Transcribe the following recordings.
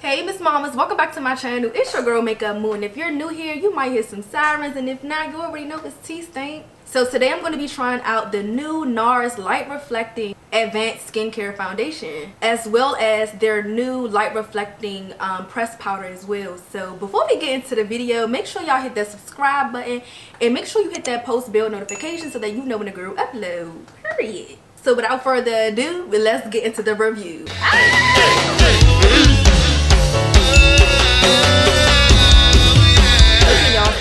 Hey Miss Mamas, welcome back to my channel. It's your girl Makeup Moo, and if you're new here, you might hear some sirens, and if not, you already know it's tea stain. So today I'm going to be trying out the new NARS Light Reflecting Advanced Skincare Foundation, as well as their new Light Reflecting Pressed Powder as well. So before we get into the video, make sure y'all hit that subscribe button, and make sure you hit that post bell notification so that you know when the girl upload, period. So without further ado, let's get into the review.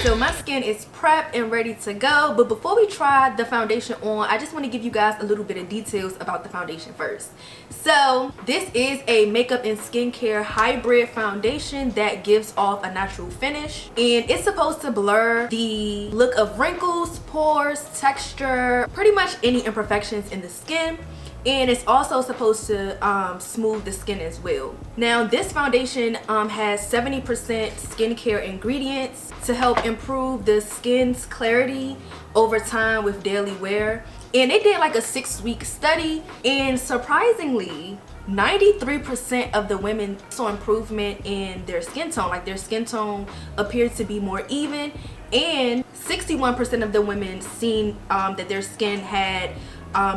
So my skin is prepped and ready to go, but before we try the foundation on, I just want to give you guys a little bit of details about the foundation first. So this is a makeup and skincare hybrid foundation that gives off a natural finish, and it's supposed to blur the look of wrinkles, pores, texture, pretty much any imperfections in the skin. And it's also supposed to smooth the skin as well. Now this foundation has 70% skincare ingredients to help improve the skin's clarity over time with daily wear. And they did like a 6-week study, and surprisingly 93% of the women saw improvement in their skin tone. Like their skin tone appeared to be more even, and 61% of the women seen that their skin had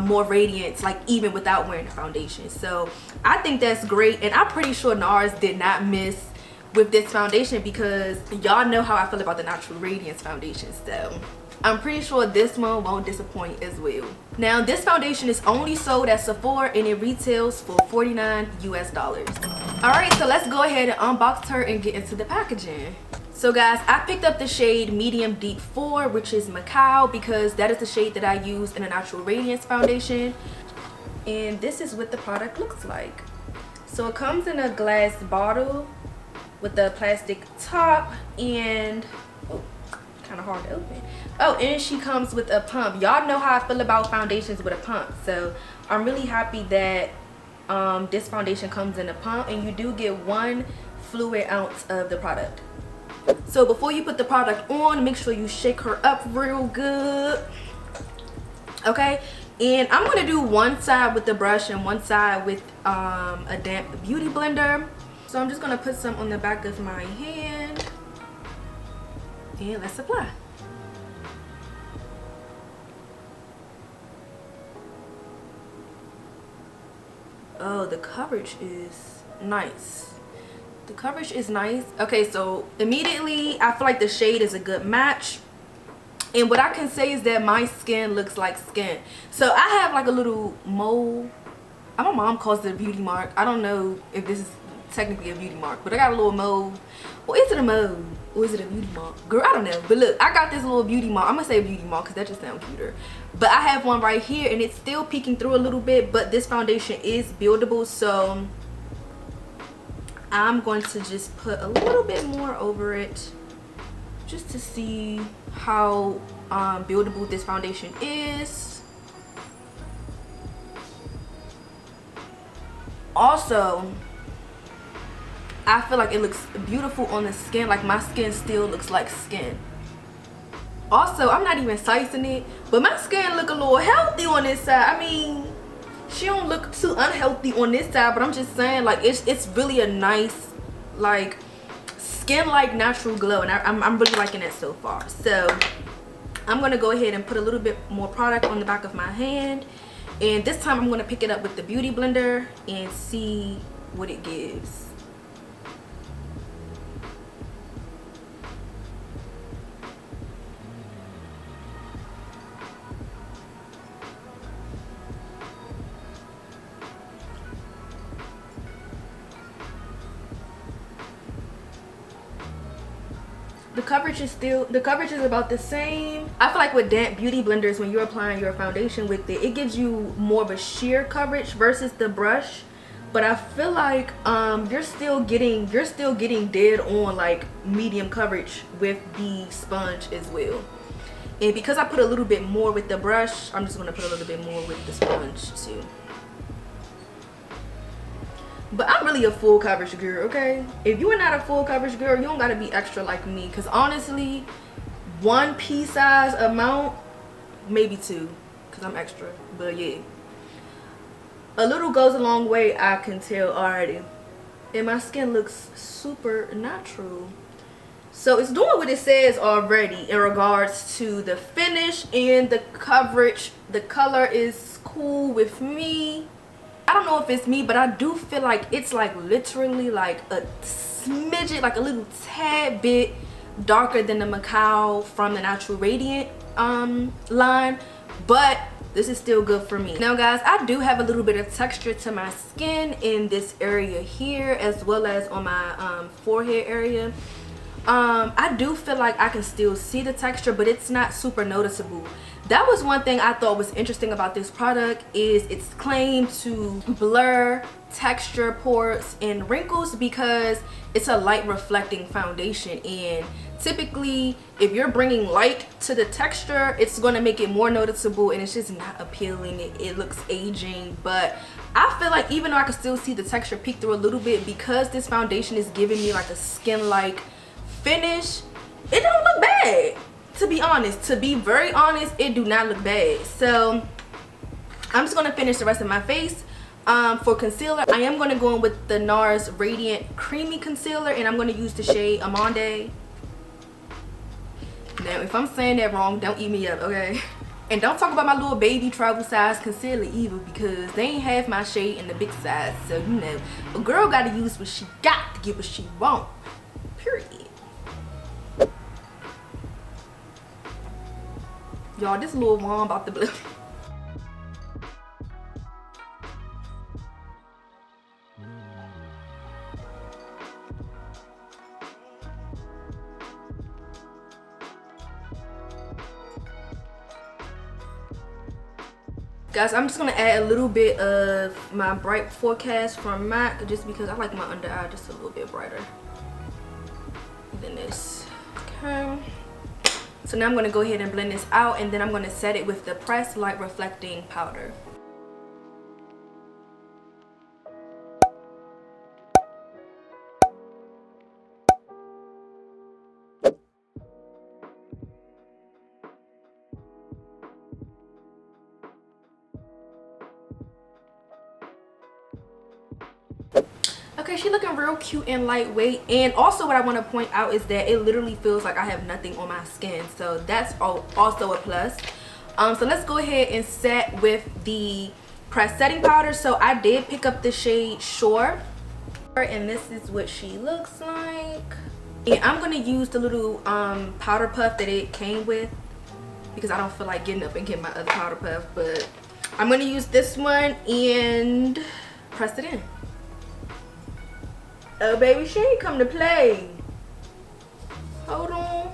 more radiance, like even without wearing the foundation. So I think that's great, and I'm pretty sure NARS did not miss with this foundation, because y'all know how I feel about the natural radiance foundation. So I'm pretty sure this one won't disappoint as well. Now this foundation is only sold at Sephora, and it retails for $49 US. Alright, so let's go ahead and unbox her and get into the packaging. So guys, I picked up the shade Medium Deep 4, which is Macao, because that is the shade that I use in a natural radiance foundation. And this is what the product looks like. So it comes in a glass bottle with a plastic top, and kind of hard to open. Oh, and she comes with a pump. Y'all know how I feel about foundations with a pump, so I'm really happy that this foundation comes in a pump, and you do get 1 fluid ounce of the product. So before you put the product on, make sure you shake her up real good. Okay, and I'm going to do one side with the brush and one side with a damp beauty blender. So I'm just going to put some on the back of my hand, and let's apply. Oh, the coverage is nice. The coverage is nice. Okay, so immediately I feel like the shade is a good match, and what I can say is that my skin looks like skin. So I have like a little mole. My mom calls it a beauty mark. I don't know if this is technically a beauty mark, but I got a little mole. Or is it a mole, or is it a beauty mark? Girl, I don't know. But look, I got this little beauty mark. I'm gonna say beauty mark because that just sounds cuter. But I have one right here, and it's still peeking through a little bit, but this foundation is buildable, so I'm going to just put a little bit more over it just to see how buildable this foundation is. Also, I feel like it looks beautiful on the skin. Like my skin still looks like skin. Also, I'm not even sizing it, but my skin look a little healthy on this side. I mean, she don't look too unhealthy on this side, but I'm just saying, like, it's really a nice, like, skin-like natural glow, and I'm really liking it so far. So I'm gonna go ahead and put a little bit more product on the back of my hand, and this time I'm gonna pick it up with the beauty blender and see what it gives. The coverage is about the same. I feel like with damp beauty blenders, when you're applying your foundation with it, it gives you more of a sheer coverage versus the brush. But I feel like you're still getting dead on like medium coverage with the sponge as well. And because I put a little bit more with the brush, I'm just gonna put a little bit more with the sponge too. But I'm really a full coverage girl, okay? If you are not a full coverage girl, you don't gotta be extra like me, because honestly, 1 pea size amount, maybe 2, because I'm extra. But yeah, a little goes a long way, I can tell already. and my skin looks super natural. So it's doing what it says already in regards to the finish and the coverage. The color is cool with me. I don't know if it's me, but I do feel like it's like literally like a smidget, like a little tad bit darker than the Macao from the Natural Radiant line, but this is still good for me. Now guys, I do have a little bit of texture to my skin in this area here, as well as on my forehead area. I do feel like I can still see the texture, but it's not super noticeable. That was one thing I thought was interesting about this product, is its claim to blur texture, pores, and wrinkles, because it's a light reflecting foundation, and typically if you're bringing light to the texture, it's going to make it more noticeable, and it's just not appealing. It looks aging. But I feel like even though I can still see the texture peek through a little bit, because this foundation is giving me like a skin like finish, it don't look bad. To be honest, to be very honest, it do not look bad. So I'm just going to finish the rest of my face. For concealer, I am going to go in with the NARS Radiant Creamy Concealer, and I'm going to use the shade Amande. Now, if I'm saying that wrong, don't eat me up, okay? And don't talk about my little baby travel size concealer either, because they ain't have my shade in the big size. So, you know, a girl got to use what she got to get what she want. Period. Y'all, this little wand about to blow. Guys, I'm just gonna add a little bit of my Bright Forecast from MAC, just because I like my under eye just a little bit brighter than this. Okay. So now I'm gonna go ahead and blend this out, and then I'm gonna set it with the Pressed Light Reflecting Powder. Okay, she's looking real cute and lightweight. And also what I want to point out is that it literally feels like I have nothing on my skin, so that's also a plus. So let's go ahead and set with the pressed setting powder. So I did pick up the shade Shore, and this is what she looks like. And I'm going to use the little powder puff that it came with, because I don't feel like getting up and getting my other powder puff, but I'm going to use this one and press it in. Oh baby, she ain't come to play. Hold on.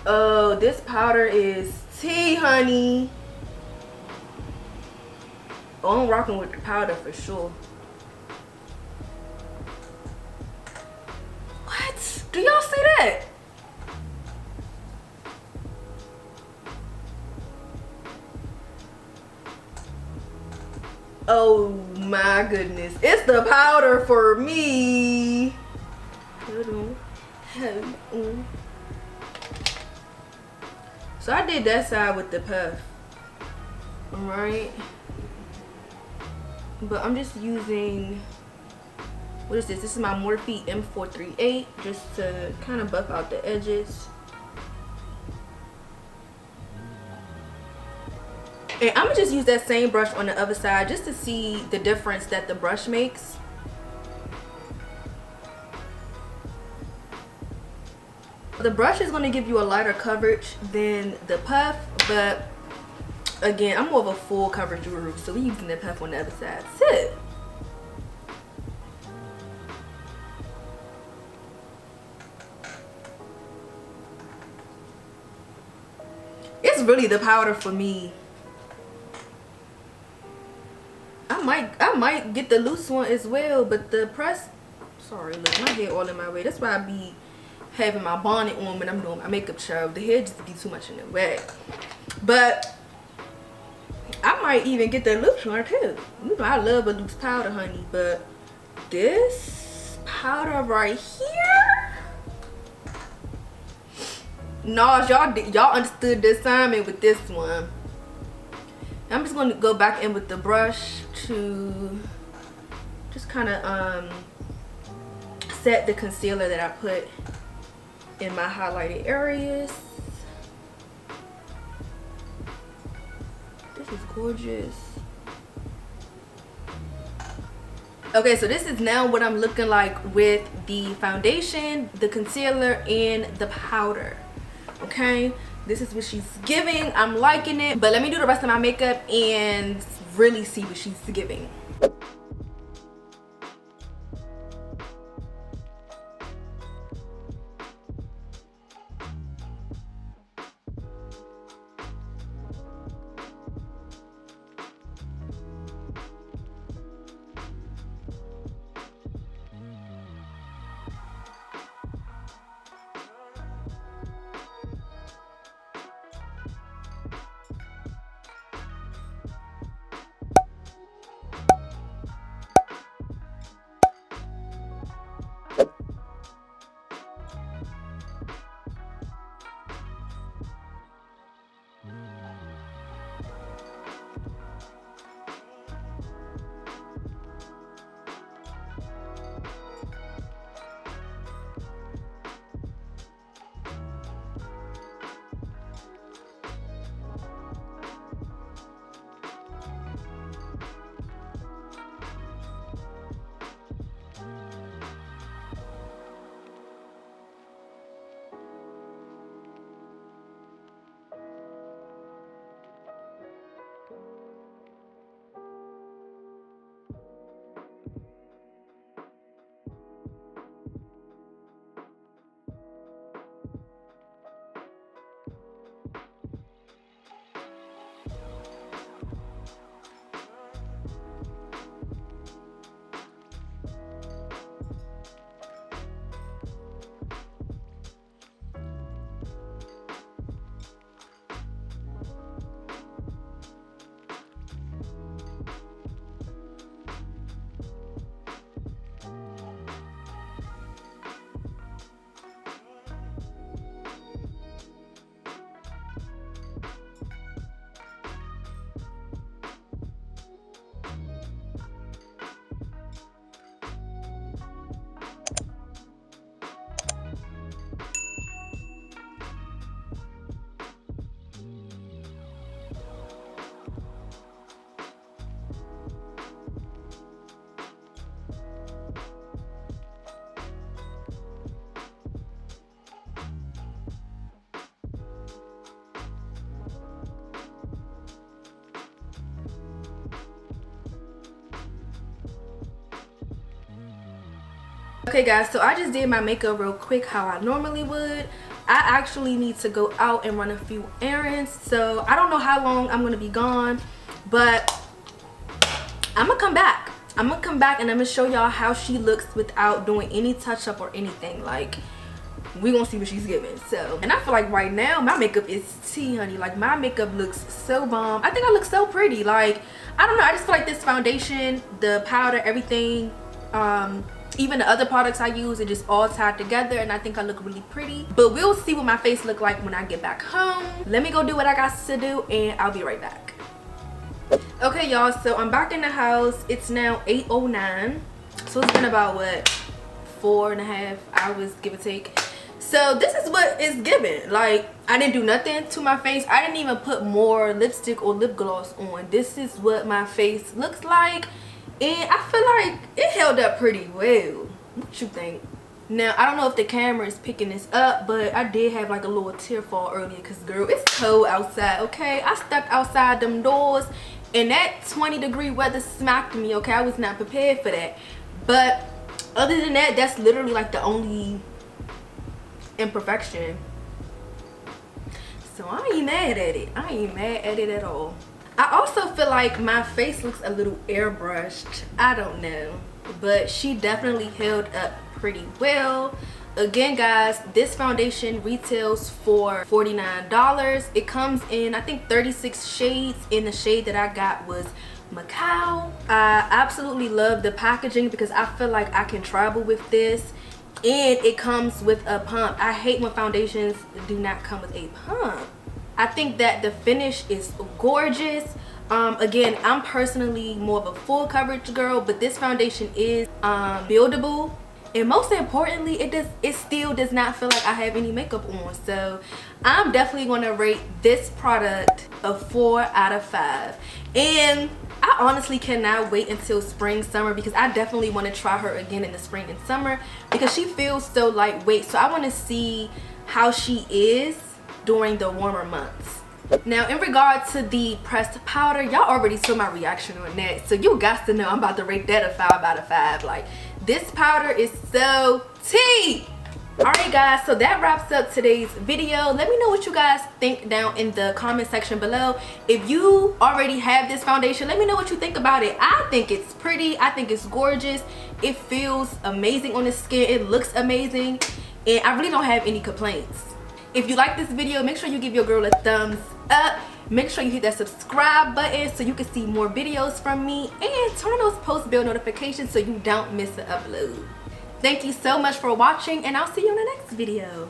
Oh, this powder is tea, honey. Oh, I'm rocking with the powder for sure. What? Do y'all see that? Oh my goodness, it's the powder for me. Hold on. So I did that side with the puff, alright, but I'm just using, what is this? This is my Morphe M438, just to kind of buff out the edges. And I'm gonna just use that same brush on the other side, just to see the difference that the brush makes. The brush is gonna give you a lighter coverage than the puff, but again, I'm more of a full coverage guru, so we're using the puff on the other side. That's it. It's really the powder for me. I might get the loose one as well, but the press, sorry, look, my hair all in my way. That's why I be having my bonnet on when I'm doing my makeup show. The hair just be too much in the way. But I might even get the loose one too. You know I love a loose powder, honey, but this powder right here, NARS, y'all understood the assignment with this one. I'm just going to go back in with the brush to just kind of set the concealer that I put in my highlighted areas. This is gorgeous. Okay, so this is now what I'm looking like with the foundation, the concealer, and the powder. Okay, this is what she's giving. I'm liking it, but let me do the rest of my makeup and really see what she's giving. Okay guys, so I just did my makeup real quick how I normally would. I actually need to go out and run a few errands, so I don't know how long I'm gonna be gone, but I'm gonna come back. I'm gonna come back and I'm gonna show y'all how she looks without doing any touch up or anything. Like, we gonna see what she's giving. So, and I feel like right now my makeup is tea, honey. Like, my makeup looks so bomb. I think I look so pretty. Like, I don't know, I just feel like this foundation, the powder, everything, even the other products I use, it just all tied together, and I think I look really pretty. But we'll see what my face look like when I get back home. Let me go do what I got to do and I'll be right back. Okay y'all, so I'm back in the house. It's now 8:09, so it's been about what, 4.5 hours, give or take. So this is what it's given. Like, I didn't do nothing to my face. I didn't even put more lipstick or lip gloss on. This is what my face looks like, and I feel like it held up pretty well. What you think? Now, I don't know if the camera is picking this up, but I did have like a little tear fall earlier because, girl, it's cold outside, okay? I stepped outside them doors and that 20-degree weather smacked me, okay? I was not prepared for that. But other than that, that's literally like the only imperfection. So I ain't mad at it. I ain't mad at it at all. I also feel like my face looks a little airbrushed. I don't know, but she definitely held up pretty well. Again guys, this foundation retails for $49. It comes in, I think, 36 shades, and the shade that I got was Macao. I absolutely love the packaging because I feel like I can travel with this, and it comes with a pump. I hate when foundations do not come with a pump. I think that the finish is gorgeous. Again, I'm personally more of a full coverage girl, but this foundation is buildable, and most importantly, it still does not feel like I have any makeup on. So I'm definitely going to rate this product a 4 out of 5. And I honestly cannot wait until spring, summer, because I definitely want to try her again in the spring and summer because she feels so lightweight. So I want to see how she is during the warmer months. Now, in regard to the pressed powder, y'all already saw my reaction on that, so you got to know I'm about to rate that a 5 out of 5. Like, this powder is so tea. Alright guys, so that wraps up today's video. Let me know what you guys think down in the comment section below. If you already have this foundation, let me know what you think about it. I think it's pretty, I think it's gorgeous, it feels amazing on the skin, it looks amazing, and I really don't have any complaints. If you like this video, make sure you give your girl a thumbs up. Make sure you hit that subscribe button so you can see more videos from me, and turn on those post bell notifications so you don't miss an upload. Thank you so much for watching, and I'll see you in the next video.